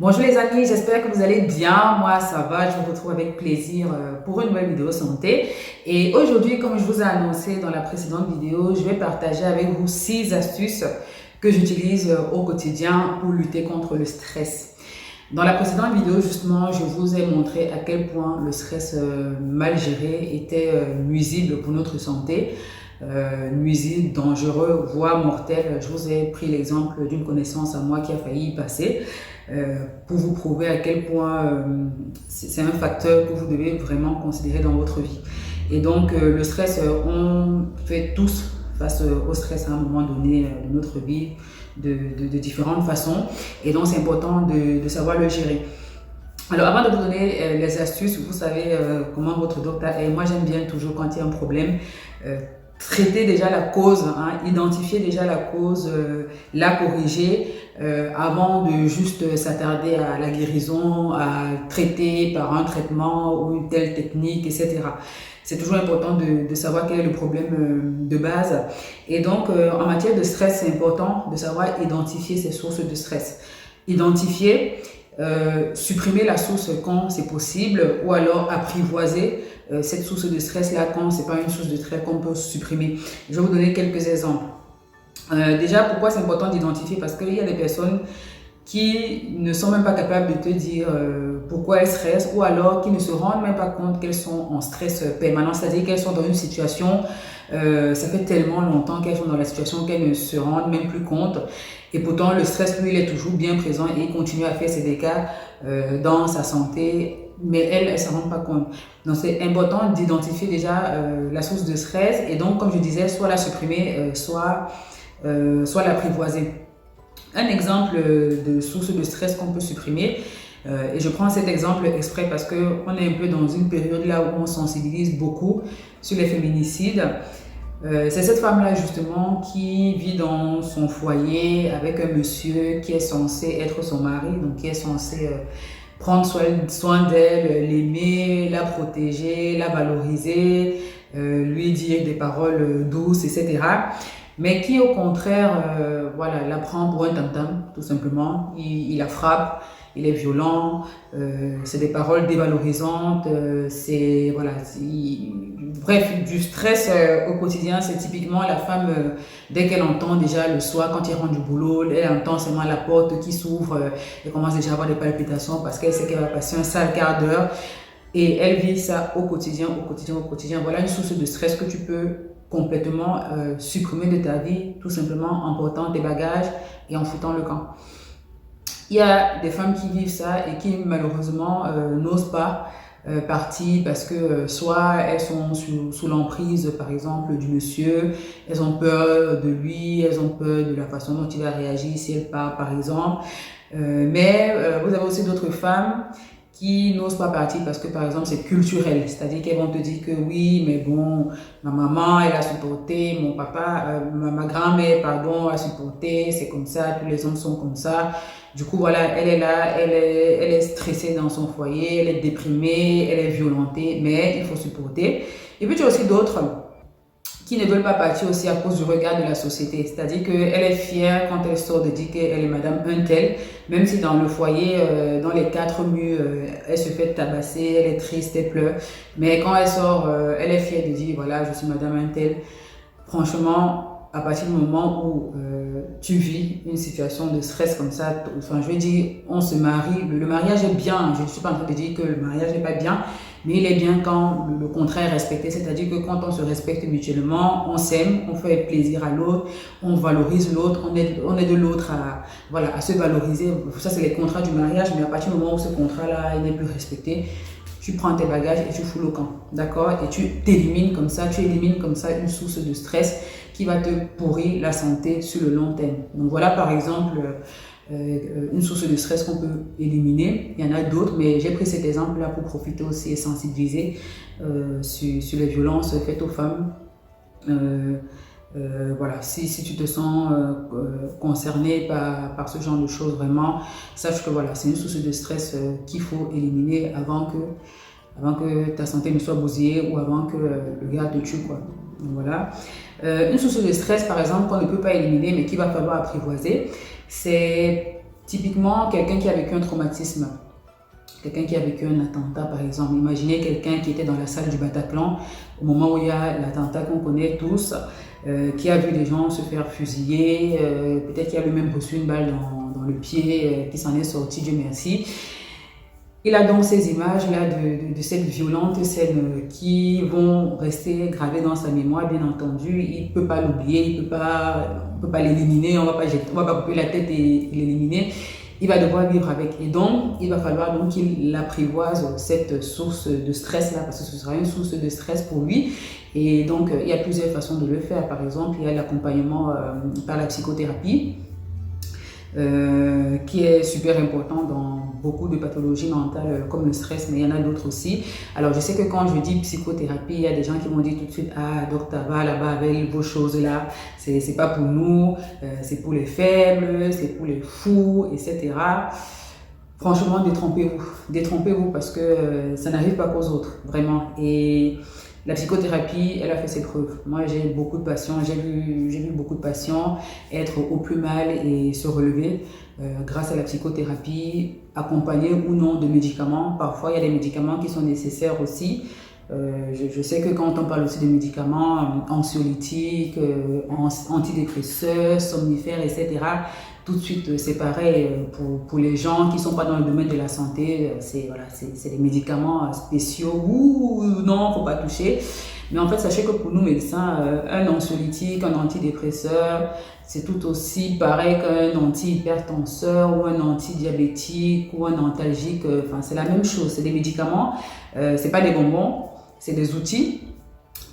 Bonjour les amis, j'espère que vous allez bien. Moi, ça va. Je vous retrouve avec plaisir pour une nouvelle vidéo santé. Et aujourd'hui, comme je vous ai annoncé dans la précédente vidéo, je vais partager avec vous 6 astuces que j'utilise au quotidien pour lutter contre le stress. Dans la précédente vidéo, justement, je vous ai montré à quel point le stress mal géré était nuisible pour notre santé. Nuisible, dangereux, voire mortel. Je vous ai pris l'exemple d'une connaissance à moi qui a failli y passer pour vous prouver à quel point c'est un facteur que vous devez vraiment considérer dans votre vie. Et donc, le stress, on fait tous face au stress à un moment donné de notre vie de différentes façons. Et donc, c'est important de savoir le gérer. Alors, avant de vous donner les astuces, vous savez comment votre docteur est. Moi, j'aime bien toujours quand il y a un problème, traiter déjà la cause, identifier déjà la cause, la corriger avant de juste s'attarder à la guérison, à traiter par un traitement ou une telle technique, etc. C'est toujours important de savoir quel est le problème de base. Et donc, en matière de stress, c'est important de savoir identifier ces sources de stress. Identifier, supprimer la source quand c'est possible ou alors apprivoiser cette source de stress là quand c'est pas une source de stress qu'on peut supprimer. Je vais vous donner quelques exemples. Déjà, pourquoi c'est important d'identifier? Parce qu'il y a des personnes qui ne sont même pas capables de te dire pourquoi elles stressent ou alors qui ne se rendent même pas compte qu'elles sont en stress permanent, c'est-à-dire qu'elles sont dans une situation, ça fait tellement longtemps qu'elles sont dans la situation qu'elles ne se rendent même plus compte. Et pourtant, le stress, lui, il est toujours bien présent et il continue à faire ses dégâts dans sa santé, mais elles ne s'en rendent pas compte. Donc, c'est important d'identifier déjà la source de stress et donc, comme je disais, soit la supprimer, soit l'apprivoiser. Un exemple de source de stress qu'on peut supprimer, et je prends cet exemple exprès parce qu'on est un peu dans une période là où on sensibilise beaucoup sur les féminicides. C'est cette femme-là justement qui vit dans son foyer avec un monsieur qui est censé être son mari, donc qui est censé prendre soin d'elle, l'aimer, la protéger, la valoriser, lui dire des paroles douces, etc. Mais qui au contraire, voilà, la prend pour un tam-tam, tout simplement. Il la frappe, il est violent, c'est des paroles dévalorisantes, c'est voilà, bref, du stress au quotidien. C'est typiquement la femme, dès qu'elle entend déjà le soir, quand il rentre du boulot, elle entend seulement la porte qui s'ouvre, elle commence déjà à avoir des palpitations parce qu'elle sait qu'elle va passer un sale quart d'heure. Et elle vit ça au quotidien, au quotidien, au quotidien. Voilà une source de stress que tu peux complètement supprimer de ta vie, tout simplement en portant tes bagages et en foutant le camp. Il y a des femmes qui vivent ça et qui malheureusement n'osent pas partir parce que soit elles sont sous l'emprise par exemple du monsieur, elles ont peur de lui, elles ont peur de la façon dont il va réagir si elle part par exemple. Mais vous avez aussi d'autres femmes qui n'osent pas partir parce que par exemple c'est culturel, c'est-à-dire qu'elles vont te dire que oui mais bon, ma maman elle a supporté, mon papa, ma grand-mère pardon a supporté, c'est comme ça, tous les hommes sont comme ça. Du coup voilà, elle est là, elle est stressée dans son foyer, elle est déprimée, elle est violentée, mais il faut supporter. Et puis tu as aussi d'autres qui ne veulent pas partir aussi à cause du regard de la société. C'est-à-dire qu'elle est fière quand elle sort de dire qu'elle est madame un tel, même si dans le foyer, dans les 4 murs, elle se fait tabasser, elle est triste, elle pleure. Mais quand elle sort, elle est fière de dire, voilà, je suis madame un tel. Franchement, à partir du moment où tu vis une situation de stress comme ça, enfin, je veux dire, on se marie, le mariage est bien, je ne suis pas en train de dire que le mariage n'est pas bien, mais il est bien quand le contraire est respecté, c'est-à-dire que quand on se respecte mutuellement, on s'aime, on fait plaisir à l'autre, on valorise l'autre, on aide l'autre à, voilà, à se valoriser. Ça, c'est les contrats du mariage, mais à partir du moment où ce contrat-là n'est plus respecté, tu prends tes bagages et tu fous le camp, d'accord? Et tu élimines comme ça une source de stress qui va te pourrir la santé sur le long terme. Donc voilà par exemple une source de stress qu'on peut éliminer. Il y en a d'autres, mais j'ai pris cet exemple-là pour profiter aussi et sensibiliser sur les violences faites aux femmes. Voilà, si tu te sens concerné par ce genre de choses, vraiment, sache que voilà, c'est une source de stress qu'il faut éliminer avant que ta santé ne soit bousillée ou avant que le gars te tue, quoi. Donc, voilà. Une source de stress, par exemple, qu'on ne peut pas éliminer, mais qu'il va falloir apprivoiser, c'est Typiquement, quelqu'un qui a vécu un traumatisme, quelqu'un qui a vécu un attentat par exemple. Imaginez quelqu'un qui était dans la salle du Bataclan au moment où il y a l'attentat qu'on connaît tous, qui a vu des gens se faire fusiller, peut-être qu'il a lui-même reçu une balle dans le pied, qui s'en est sorti, Dieu merci. Il a donc ces images-là de cette violente scène qui vont rester gravées dans sa mémoire, bien entendu. Il ne peut pas l'oublier, on ne peut pas l'éliminer, on ne va pas couper la tête et l'éliminer. Il va devoir vivre avec. Et donc, il va falloir donc qu'il apprivoise cette source de stress-là, parce que ce sera une source de stress pour lui. Et donc, il y a plusieurs façons de le faire. Par exemple, il y a l'accompagnement par la psychothérapie, qui est super important dans beaucoup de pathologies mentales comme le stress, mais il y en a d'autres aussi. Alors je sais que quand je dis psychothérapie, il y a des gens qui m'ont dit tout de suite: ah, donc tu vas là-bas avec vos choses là, c'est pas pour nous, c'est pour les faibles, c'est pour les fous, etc. Franchement, détrompez-vous parce que ça n'arrive pas qu'aux autres, vraiment. Et la psychothérapie, elle a fait ses preuves. Moi, j'ai beaucoup de patients, j'ai vu beaucoup de patients être au plus mal et se relever grâce à la psychothérapie, accompagnée ou non de médicaments. Parfois, il y a des médicaments qui sont nécessaires aussi. Je sais que quand on parle aussi de médicaments anxiolytiques, antidépresseurs, somnifères, etc., tout de suite, c'est pareil pour les gens qui ne sont pas dans le domaine de la santé. C'est des médicaments spéciaux ou non, il ne faut pas toucher. Mais en fait, sachez que pour nous médecins, un anxiolytique, un antidépresseur, c'est tout aussi pareil qu'un antihypertenseur ou un antidiabétique ou un antalgique. Enfin, c'est la même chose. C'est des médicaments, ce n'est pas des bonbons, c'est des outils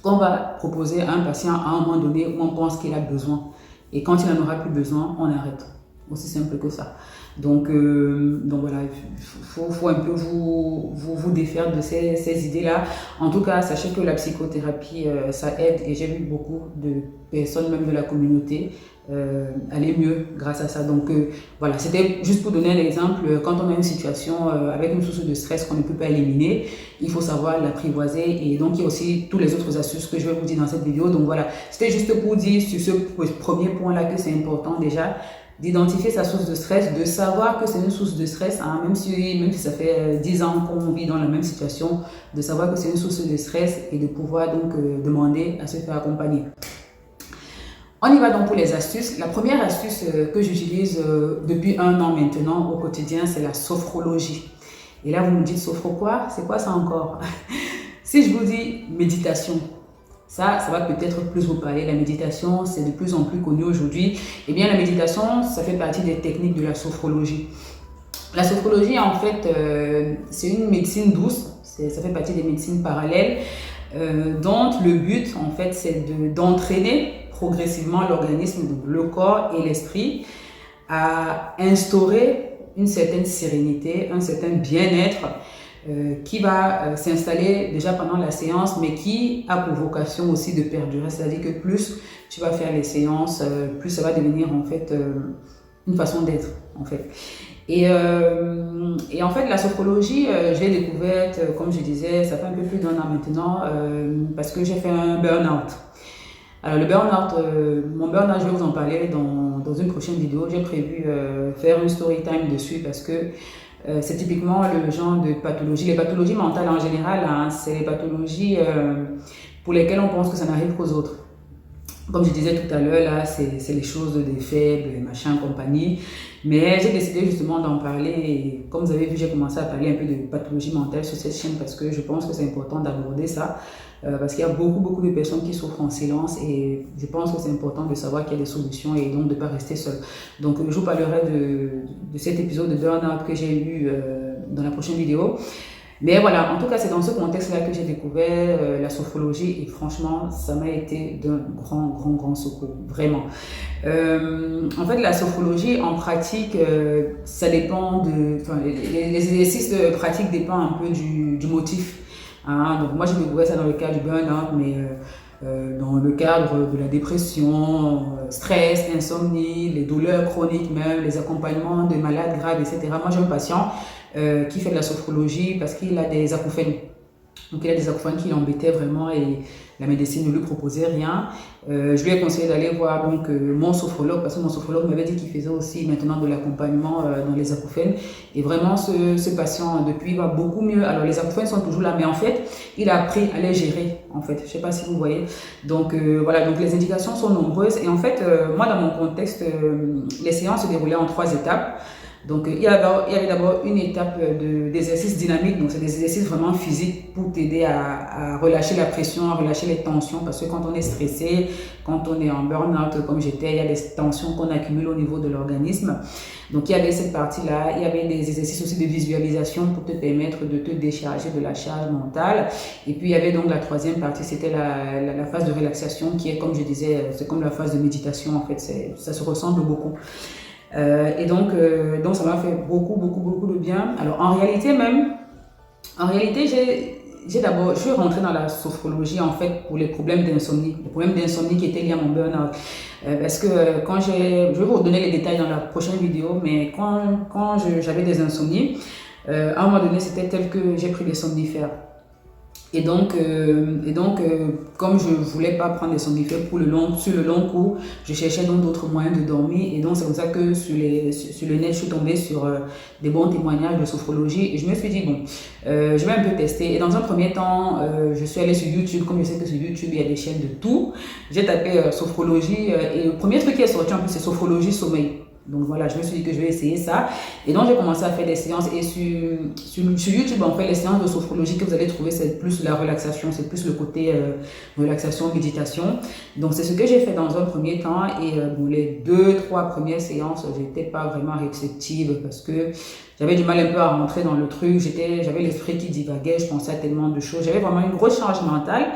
qu'on va proposer à un patient à un moment donné où on pense qu'il a besoin. Et quand il n'en aura plus besoin, on arrête. Aussi simple que ça. Donc voilà, il faut un peu vous défaire de ces idées-là. En tout cas, sachez que la psychothérapie, ça aide, et j'ai vu beaucoup de personnes, même de la communauté, aller mieux grâce à ça. Donc voilà, c'était juste pour donner un exemple. Quand on a une situation avec une source de stress qu'on ne peut pas éliminer, il faut savoir l'apprivoiser. Et donc il y a aussi tous les autres astuces que je vais vous dire dans cette vidéo. Donc voilà, c'était juste pour dire sur ce premier point-là que c'est important déjà d'identifier sa source de stress, de savoir que c'est une source de stress, hein, même si ça fait 10 ans qu'on vit dans la même situation, de savoir que c'est une source de stress et de pouvoir donc demander à se faire accompagner. On y va donc pour les astuces. La première astuce que j'utilise depuis 1 an maintenant au quotidien, c'est la sophrologie. Et là, vous me dites, sophro quoi? C'est quoi ça encore? Si je vous dis méditation, ça va peut-être plus vous parler. La méditation, c'est de plus en plus connu aujourd'hui. Eh bien, la méditation, ça fait partie des techniques de la sophrologie. La sophrologie, en fait, c'est une médecine douce. Ça fait partie des médecines parallèles dont le but, en fait, c'est d'entraîner progressivement l'organisme, donc le corps et l'esprit, à instaurer une certaine sérénité, un certain bien-être qui va s'installer déjà pendant la séance, mais qui a pour vocation aussi de perdurer. C'est-à-dire que plus tu vas faire les séances, plus ça va devenir en fait une façon d'être en fait. Et en fait, la sophrologie, je l'ai découverte, comme je disais, ça fait un peu plus d'1 an maintenant, parce que j'ai fait un burn-out. Alors le burn-out, mon burn-out, je vais vous en parler dans une prochaine vidéo. J'ai prévu faire une story time dessus parce que c'est typiquement le genre de pathologie. Les pathologies mentales en général, hein, c'est les pathologies pour lesquelles on pense que ça n'arrive qu'aux autres. Comme je disais tout à l'heure, là, c'est les choses des faibles, les machins, compagnie. Mais j'ai décidé justement d'en parler. Et comme vous avez vu, j'ai commencé à parler un peu de pathologie mentale sur cette chaîne parce que je pense que c'est important d'aborder ça. Parce qu'il y a beaucoup de personnes qui souffrent en silence et je pense que c'est important de savoir qu'il y a des solutions et donc de ne pas rester seul. Donc je vous parlerai de cet épisode de burn-out que j'ai eu dans la prochaine vidéo. Mais voilà, en tout cas, c'est dans ce contexte-là que j'ai découvert la sophrologie et franchement, ça m'a été d'un grand secours, vraiment. En fait, la sophrologie, en pratique, ça dépend les exercices de pratique dépendent un peu du motif. Hein. Donc moi, j'ai découvert ça dans le cadre du burn-out, mais dans le cadre de la dépression, stress, insomnie, les douleurs chroniques même, les accompagnements de malades graves, etc. Moi, j'ai un patient qui fait de la sophrologie parce qu'il a des acouphènes. Donc il a des acouphènes qui l'embêtaient vraiment et la médecine ne lui proposait rien. Je lui ai conseillé d'aller voir donc mon sophrologue parce que mon sophrologue m'avait dit qu'il faisait aussi maintenant de l'accompagnement dans les acouphènes. Et vraiment ce patient depuis va beaucoup mieux. Alors les acouphènes sont toujours là, mais en fait il a appris à les gérer en fait. Je ne sais pas si vous voyez. Donc voilà, donc les indications sont nombreuses. Et en fait moi dans mon contexte, les séances se déroulaient en 3 étapes. Donc, il y avait d'abord une étape d'exercice dynamique. Donc, c'est des exercices vraiment physiques pour t'aider à relâcher la pression, à relâcher les tensions. Parce que quand on est stressé, quand on est en burn-out comme j'étais, il y a des tensions qu'on accumule au niveau de l'organisme. Donc, il y avait cette partie-là. Il y avait des exercices aussi de visualisation pour te permettre de te décharger de la charge mentale. Et puis, il y avait donc la troisième partie, c'était la phase de relaxation qui est, comme je disais, c'est comme la phase de méditation. En fait, ça se ressemble beaucoup. Et donc ça m'a fait beaucoup de bien. Alors en réalité je suis rentrée dans la sophrologie en fait pour les problèmes d'insomnie qui étaient liés à mon burn-out. Parce que je vais vous donner les détails dans la prochaine vidéo, mais quand j'avais des insomnies, à un moment donné c'était tel que j'ai pris des somnifères. Et donc, comme je ne voulais pas prendre des somnifères sur le long cours, je cherchais donc d'autres moyens de dormir. Et donc, c'est comme ça que sur le net, je suis tombée sur des bons témoignages de sophrologie. Et je me suis dit, bon, je vais un peu tester. Et dans un premier temps, je suis allée sur YouTube. Comme je sais que sur YouTube, il y a des chaînes de tout. J'ai tapé sophrologie. Et le premier truc qui est sorti, en plus, c'est sophrologie sommeil. Donc voilà, je me suis dit que je vais essayer ça. Et donc j'ai commencé à faire des séances. Et sur YouTube, en fait, les séances de sophrologie que vous allez trouver, c'est plus la relaxation, c'est plus le côté relaxation, méditation. Donc c'est ce que j'ai fait dans un premier temps. Et bon, les 2-3 premières séances, j'étais pas vraiment réceptive parce que j'avais du mal un peu à rentrer dans le truc. J'avais l'esprit qui divaguait, je pensais à tellement de choses. J'avais vraiment une grosse charge mentale.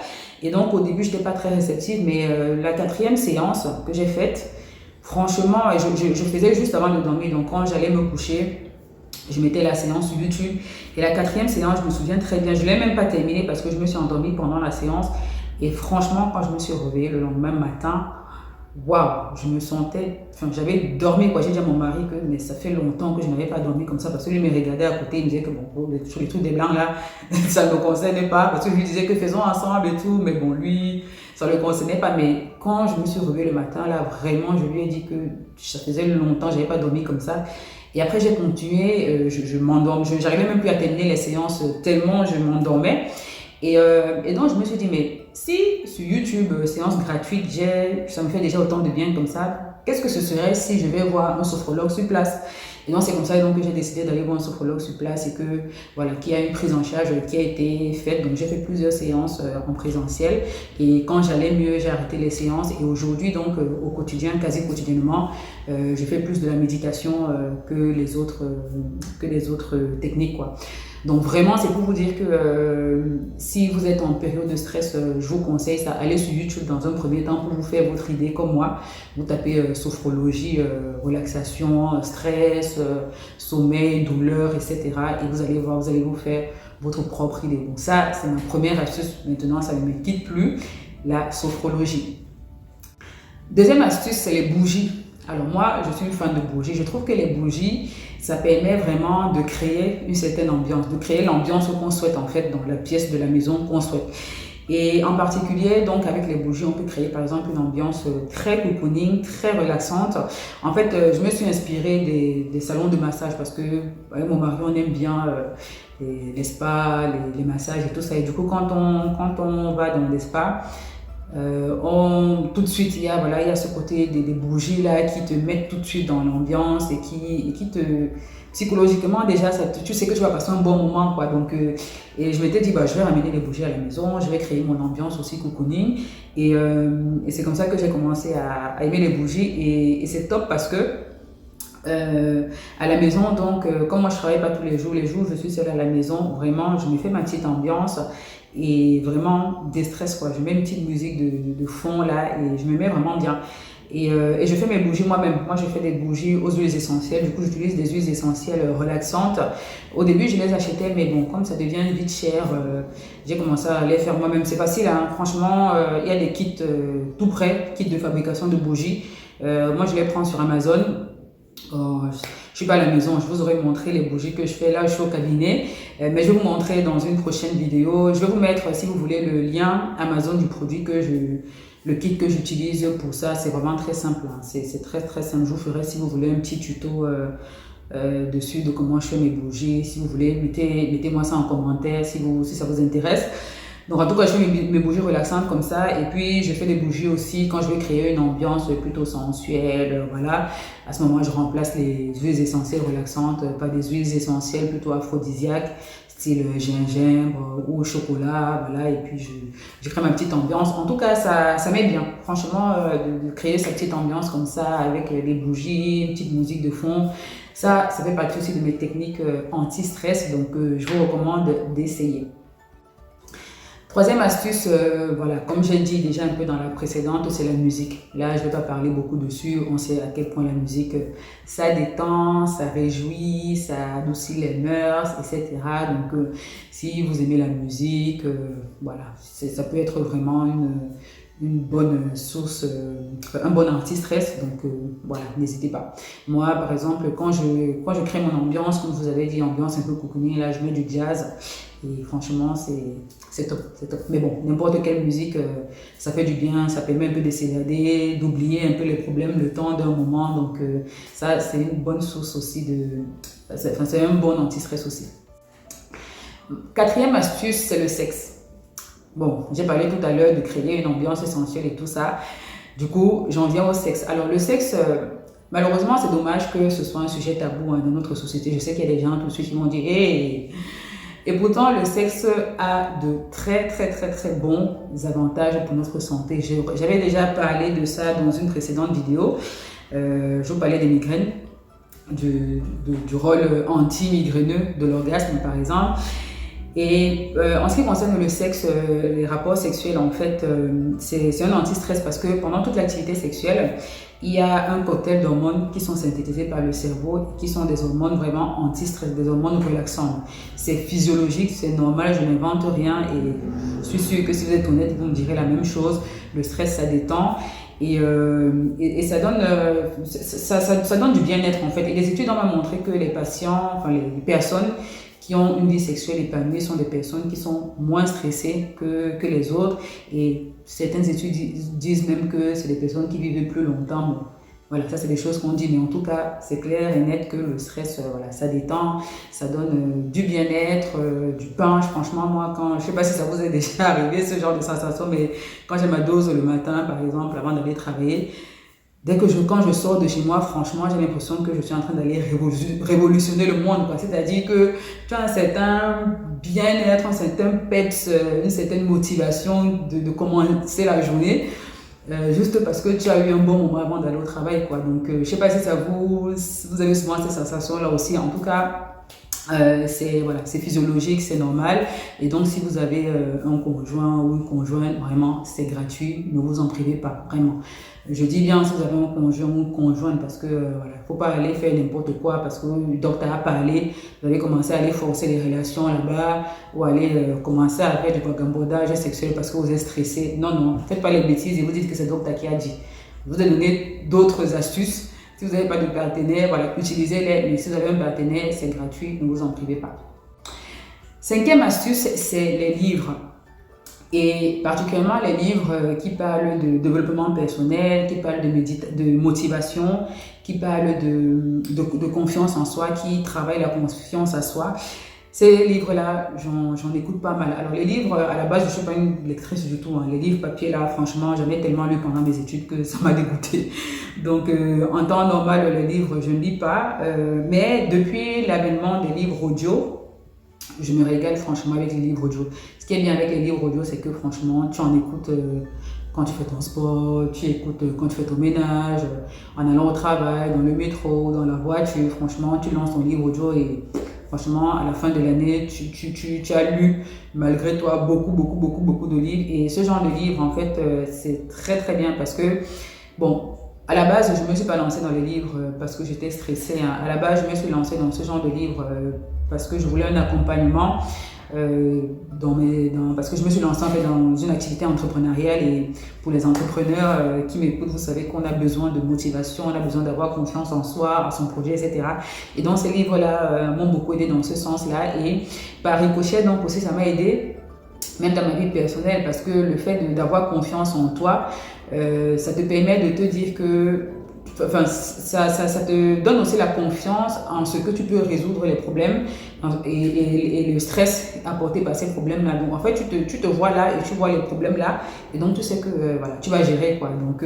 Et donc au début, je n'étais pas très réceptive. Mais la 4e séance que j'ai faite, franchement, je faisais juste avant de dormir. Donc, quand j'allais me coucher, je mettais la séance sur YouTube. Et la 4e séance, je me souviens très bien. Je ne l'ai même pas terminée parce que je me suis endormie pendant la séance. Et franchement, quand je me suis réveillée le lendemain matin, waouh, je me sentais... Enfin, j'avais dormi, quoi. J'ai dit à mon mari que mais ça fait longtemps que je n'avais pas dormi comme ça parce que lui me regardait à côté. Il me disait que bon, sur les trucs des blancs là, ça ne me concernait pas. Parce que je lui disais que faisons ensemble et tout. Mais bon, lui... ça ne le concernait pas, mais quand je me suis réveillée le matin, là, vraiment, je lui ai dit que ça faisait longtemps, je n'avais pas dormi comme ça. Et après, j'ai continué, je m'endormais, je n'arrivais même plus à terminer les séances tellement je m'endormais. Et donc, je me suis dit, mais si sur YouTube, séance gratuite, ça me fait déjà autant de bien comme ça, qu'est-ce que ce serait si je vais voir un sophrologue sur place? Et donc, c'est comme ça donc, que j'ai décidé d'aller voir un sophrologue sur place et que, voilà, qu'il y a une prise en charge qui a été faite. Donc, j'ai fait plusieurs séances en présentiel. Et quand j'allais mieux, j'ai arrêté les séances. Et aujourd'hui, donc, au quotidien, quasi quotidiennement, je fais plus de la méditation que les autres techniques, quoi. Donc vraiment, c'est pour vous dire que si vous êtes en période de stress, je vous conseille ça. Allez sur YouTube dans un premier temps pour vous faire votre idée comme moi. Vous tapez sophrologie, relaxation, stress, sommeil, douleur, etc. Et vous allez voir, vous allez vous faire votre propre idée. Donc ça, c'est ma première astuce. Maintenant, ça ne me quitte plus, la sophrologie. Deuxième astuce, c'est les bougies. Alors moi, je suis une fan de bougies. Je trouve que les bougies, ça permet vraiment de créer une certaine ambiance, de créer l'ambiance qu'on souhaite en fait dans la pièce de la maison qu'on souhaite. Et en particulier, donc avec les bougies, on peut créer par exemple une ambiance très cocooning, très relaxante. En fait, je me suis inspirée des salons de massage parce que avec mon mari, on aime bien les spas, les massages et tout ça. Et du coup, quand on va dans les spas, tout de suite il y a ce côté des bougies là qui te mettent tout de suite dans l'ambiance et qui te psychologiquement déjà tu sais que tu vas passer un bon moment, quoi. Donc et je m'étais dit je vais ramener les bougies à la maison, je vais créer mon ambiance aussi cocooning et c'est comme ça que j'ai commencé à aimer les bougies et c'est top parce que à la maison, donc comme moi je travaille pas tous les jours je suis seule à la maison, vraiment je me fais ma petite ambiance et vraiment déstresse, quoi. Je mets une petite musique de fond là et je me mets vraiment bien. Et je fais mes bougies moi-même. Moi, je fais des bougies aux huiles essentielles. Du coup, j'utilise des huiles essentielles relaxantes. Au début, je les achetais, mais bon, comme ça devient vite cher, j'ai commencé à les faire moi-même. C'est facile, hein. Franchement, il y a des kits tout prêts, kits de fabrication de bougies. Moi, je les prends sur Amazon. Je suis pas à la maison, je vous aurais montré les bougies que je fais. Là, je suis au cabinet, mais je vais vous montrer dans une prochaine vidéo. Je vais vous mettre, si vous voulez, le lien Amazon du produit le kit que j'utilise pour ça. C'est vraiment très simple, hein. C'est très très simple. Je vous ferai, si vous voulez, un petit tuto dessus de comment je fais mes bougies. Si vous voulez, mettez-moi ça en commentaire si ça vous intéresse. Donc en tout cas, je fais mes bougies relaxantes comme ça. Et puis, je fais des bougies aussi quand je veux créer une ambiance plutôt sensuelle. Voilà. À ce moment, je remplace les huiles essentielles relaxantes par des huiles essentielles plutôt aphrodisiaques, style gingembre ou chocolat. Voilà. Et puis, je crée ma petite ambiance. En tout cas, ça m'aide bien. Franchement, de créer sa petite ambiance comme ça avec des bougies, une petite musique de fond. Ça fait partie aussi de mes techniques anti-stress. Donc, je vous recommande d'essayer. Troisième astuce, voilà, comme j'ai dit déjà un peu dans la précédente, c'est la musique. Là, je ne vais pas parler beaucoup dessus. On sait à quel point la musique, ça détend, ça réjouit, ça adoucit les mœurs, etc. Donc, si vous aimez la musique, voilà, ça peut être vraiment une bonne source, un bon anti-stress. Donc, voilà, n'hésitez pas. Moi, par exemple, quand je crée mon ambiance, comme je vous avais dit, ambiance un peu cocooning, là, je mets du jazz. Et franchement, c'est top, c'est top. Mais bon, n'importe quelle musique, ça fait du bien, ça permet un peu de s'évader, d'oublier un peu les problèmes, le temps d'un moment. Donc ça, c'est une bonne source aussi c'est un bon anti-stress aussi. Quatrième astuce, c'est le sexe. Bon, j'ai parlé tout à l'heure de créer une ambiance essentielle et tout ça. Du coup, j'en viens au sexe. Alors le sexe, malheureusement, c'est dommage que ce soit un sujet tabou dans notre société. Je sais qu'il y a des gens tout de suite qui vont dire « Hey !» Et pourtant, le sexe a de très très très très bons avantages pour notre santé. J'avais déjà parlé de ça dans une précédente vidéo. Je vous parlais des migraines, du rôle anti-migraineux de l'orgasme par exemple. Et en ce qui concerne le sexe, les rapports sexuels, en fait, c'est un anti-stress parce que pendant toute l'activité sexuelle, il y a un cocktail d'hormones qui sont synthétisées par le cerveau, qui sont des hormones vraiment anti-stress, des hormones relaxantes. C'est physiologique, c'est normal, je n'invente rien et je suis sûre que si vous êtes honnête, vous me direz la même chose. Le stress, ça détend. Et ça donne du bien-être en fait. Et les études ont montré que les patients, enfin les personnes qui ont une vie sexuelle épanouie sont des personnes qui sont moins stressées que les autres. Et certaines études disent même que c'est des personnes qui vivent plus longtemps. Bon, voilà, ça c'est des choses qu'on dit, mais en tout cas, c'est clair et net que le stress, voilà, ça détend, ça donne du bien-être, du punch. Franchement, moi, je ne sais pas si ça vous est déjà arrivé, ce genre de sensation, mais quand j'ai ma dose le matin, par exemple, avant d'aller travailler, quand je sors de chez moi, franchement, j'ai l'impression que je suis en train d'aller révolutionner le monde. C'est-à-dire que tu as un certain bien-être, un certain peps, une certaine motivation de commencer la journée, juste parce que tu as eu un bon moment avant d'aller au travail, quoi. Donc, je ne sais pas si vous avez souvent cette sensation-là aussi. En tout cas, c'est physiologique, c'est normal. Et donc, si vous avez un conjoint ou une conjointe, vraiment, c'est gratuit. Ne vous en privez pas, vraiment. Je dis bien si vous avez un conjoint ou une conjointe parce que voilà, faut pas aller faire n'importe quoi parce que le docteur a parlé, vous allez commencer à aller forcer les relations là-bas ou aller commencer à faire du vagabondage sexuel parce que vous êtes stressé. Non, non, faites pas les bêtises et vous dites que c'est le docteur qui a dit. Je vous ai donné d'autres astuces. Si vous n'avez pas de partenaire, voilà, utilisez-les. Mais si vous avez un partenaire, c'est gratuit, ne vous en privez pas. Cinquième astuce, c'est les livres. Et particulièrement les livres qui parlent de développement personnel, qui parlent de motivation, qui parlent de confiance en soi, qui travaillent la confiance à soi. Ces livres-là, j'en écoute pas mal. Alors les livres, à la base, je ne suis pas une lectrice du tout. Les livres papier, là, franchement, j'en ai tellement lu pendant mes études que ça m'a dégoûtée. Donc, en temps normal, les livres, je ne lis pas. Mais depuis l'avènement des livres audio, je me régale franchement avec les livres audio. Ce qui est bien avec les livres audio, c'est que franchement, tu en écoutes quand tu fais ton sport, tu écoutes quand tu fais ton ménage, en allant au travail, dans le métro, dans la voiture. Franchement, tu lances ton livre audio et franchement, à la fin de l'année, tu as lu malgré toi beaucoup de livres. Et ce genre de livre, en fait, c'est très très bien parce que, bon, À la base, je ne me suis pas lancée dans les livres parce que j'étais stressée, hein. À la base, je me suis lancée dans ce genre de livres parce que je voulais un accompagnement. Parce que je me suis lancée en fait dans une activité entrepreneuriale, et pour les entrepreneurs qui m'écoutent, vous savez qu'on a besoin de motivation, on a besoin d'avoir confiance en soi, en son projet, etc. Et donc ces livres-là m'ont beaucoup aidé dans ce sens-là, et par ricochet donc aussi ça m'a aidé même dans ma vie personnelle, parce que le fait d'avoir confiance en toi, ça te permet de te dire que ça te donne aussi la confiance en ce que tu peux résoudre les problèmes et le stress apporté par ces problèmes-là. Donc, en fait, tu te vois là et tu vois les problèmes là, et donc tu sais que voilà, tu vas gérer, quoi. Donc,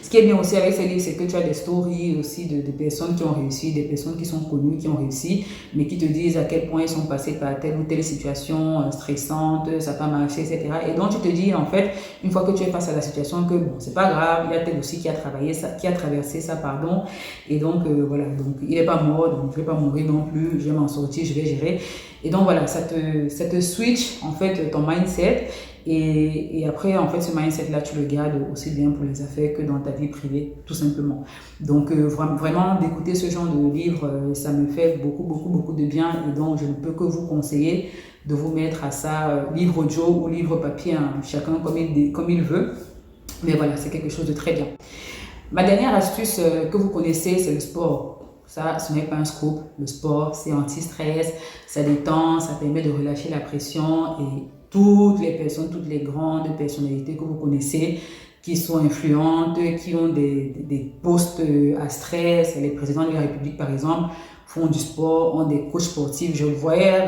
ce qui est bien aussi avec ces livres, c'est que tu as des stories aussi de personnes qui ont réussi, des personnes qui sont connues, qui ont réussi, mais qui te disent à quel point ils sont passés par telle ou telle situation stressante, ça n'a pas marché, etc. Et donc, tu te dis, en fait, une fois que tu es face à la situation, que bon, c'est pas grave, il y a tel aussi qui a travaillé ça, qui a traversé ça, pardon. Et donc, voilà, donc il n'est pas mort, donc je ne vais pas mourir non plus, je vais m'en sortir, je vais gérer. Et donc, voilà, ça te switch, en fait, ton mindset. Et après, en fait, ce mindset-là, tu le gardes aussi bien pour les affaires que dans ta vie privée, tout simplement. Donc, vraiment, d'écouter ce genre de livre, ça me fait beaucoup, beaucoup, beaucoup de bien. Et donc, je ne peux que vous conseiller de vous mettre à ça, livre audio ou livre papier, hein, chacun comme il veut. Mais voilà, c'est quelque chose de très bien. Ma dernière astuce que vous connaissez, c'est le sport. Ça, ce n'est pas un scoop. Le sport, c'est anti-stress, ça détend, ça permet de relâcher la pression, et toutes les personnes, toutes les grandes personnalités que vous connaissez, qui sont influentes, qui ont des postes à stress, les présidents de la République par exemple, font du sport, ont des coachs sportifs. Je le voyais,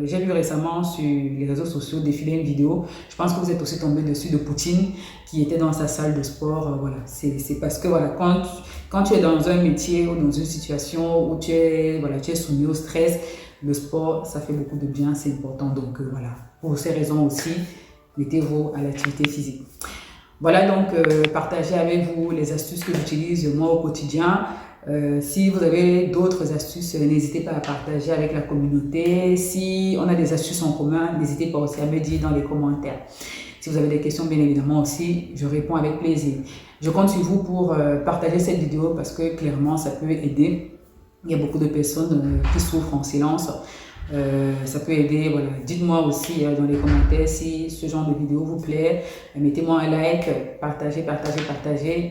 j'ai vu récemment sur les réseaux sociaux défiler une vidéo. Je pense que vous êtes aussi tombé dessus, de Poutine qui était dans sa salle de sport. Voilà, c'est parce que voilà, quand tu es dans un métier ou dans une situation où tu es soumis au stress, le sport, ça fait beaucoup de bien, c'est important. Donc voilà, pour ces raisons aussi, mettez-vous à l'activité physique. Voilà donc partager avec vous les astuces que j'utilise moi au quotidien. Si vous avez d'autres astuces, n'hésitez pas à partager avec la communauté. Si on a des astuces en commun, n'hésitez pas aussi à me dire dans les commentaires. Si vous avez des questions, bien évidemment aussi, je réponds avec plaisir. Je compte sur vous pour partager cette vidéo parce que clairement, ça peut aider. Il y a beaucoup de personnes qui souffrent en silence. Ça peut aider, voilà. Dites-moi aussi dans les commentaires si ce genre de vidéo vous plaît. Mettez-moi un like, partagez.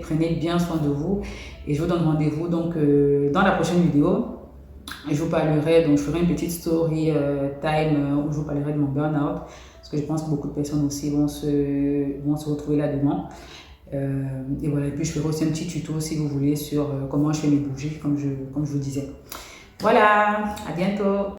Prenez bien soin de vous. Et je vous donne rendez-vous donc dans la prochaine vidéo. Je vous parlerai, donc je ferai une petite story time où je vous parlerai de mon burn-out. Parce que je pense que beaucoup de personnes aussi vont se retrouver là-dedans. Et voilà, et puis je ferai aussi un petit tuto si vous voulez sur comment je fais mes bougies, comme je vous disais. Voilà, à bientôt.